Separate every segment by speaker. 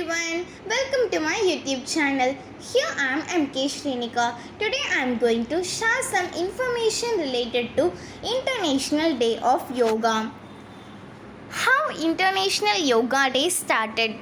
Speaker 1: everyone, welcome to my YouTube channel. Here I am MK Shrenika. Today I am going to share some information related to International Day of Yoga. How International Yoga Day started.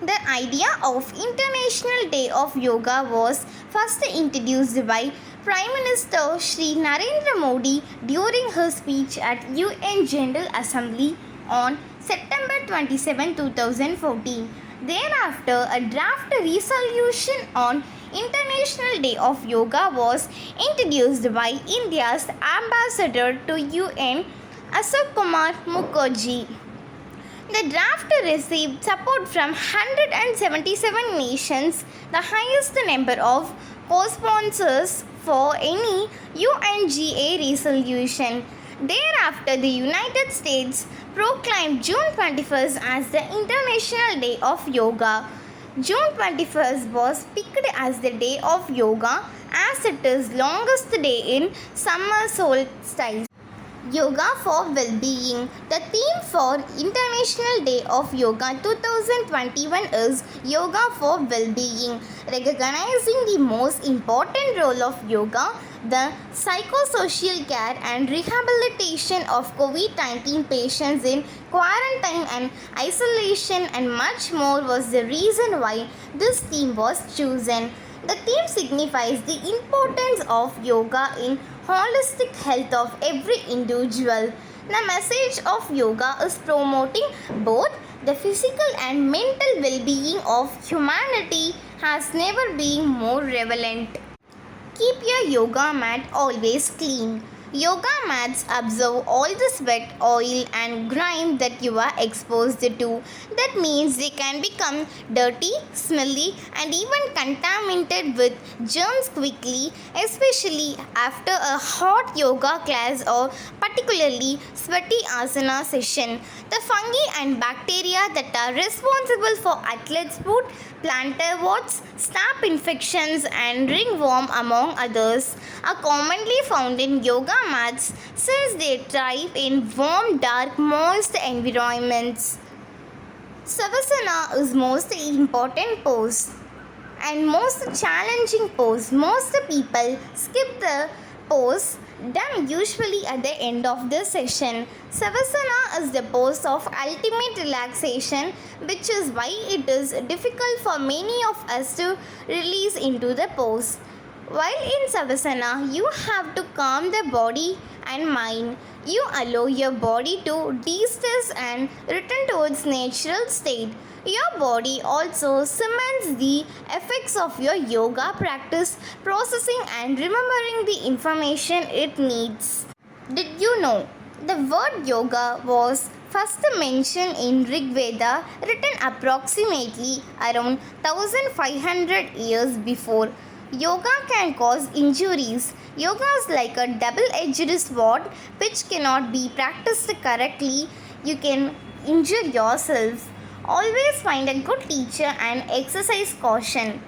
Speaker 1: The idea of International Day of Yoga was first introduced by Prime Minister Shri Narendra Modi during his speech at UN General Assembly on September 27, 2014. Thereafter, a draft resolution on International Day of Yoga was introduced by India's ambassador to UN, Ashok Kumar Mukherjee. The draft received support from 177 nations, the highest number of co-sponsors for any UNGA resolution. Thereafter, the United States proclaimed June 21st as the International Day of Yoga. June 21st was picked as the day of yoga as it is longest day in summer solstice. Yoga for Well-Being. The theme for International Day of Yoga 2021 is Yoga for Well-Being, recognizing the most important role of yoga, the psychosocial care and rehabilitation of COVID-19 patients in quarantine and isolation and much more was the reason why this theme was chosen. The theme signifies the importance of yoga in holistic health of every individual. The message of yoga is promoting both the physical and mental well-being of humanity has never been more prevalent. Keep your yoga mat always clean. Yoga mats absorb all the sweat, oil and grime that you are exposed to. That means they can become dirty, smelly and even contaminated with germs quickly, especially after a hot yoga class or particularly sweaty asana session. The fungi and bacteria that are responsible for athlete's foot, plantar warts, staph infections and ringworm among others are commonly found in yoga mats since they thrive in warm, dark, moist environments. Savasana is most important pose and most challenging pose. Most people skip the pose done usually at the end of the session. Savasana is the pose of ultimate relaxation, which is why it is difficult for many of us to release into the pose. While in Savasana, you have to calm the body and mind. You allow your body to de-stress and return to its natural state. Your body also cements the effects of your yoga practice, processing and remembering the information it needs. Did you know the word yoga was first mentioned in Rig Veda, written approximately around 1500 years before? Yoga can cause injuries. Yoga is like a double-edged sword which cannot be practiced correctly. You can injure yourself. Always find a good teacher and exercise caution.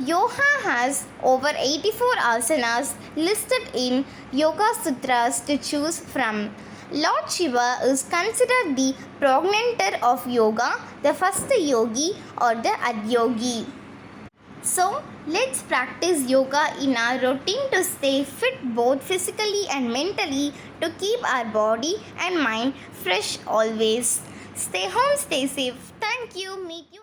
Speaker 1: Yoga has over 84 asanas listed in Yoga Sutras to choose from. Lord Shiva is considered the progenitor of yoga, the first yogi or the Adyogi. So, let's practice yoga in our routine to stay fit both physically and mentally to keep our body and mind fresh always. Stay home, stay safe. Thank you. Meet you.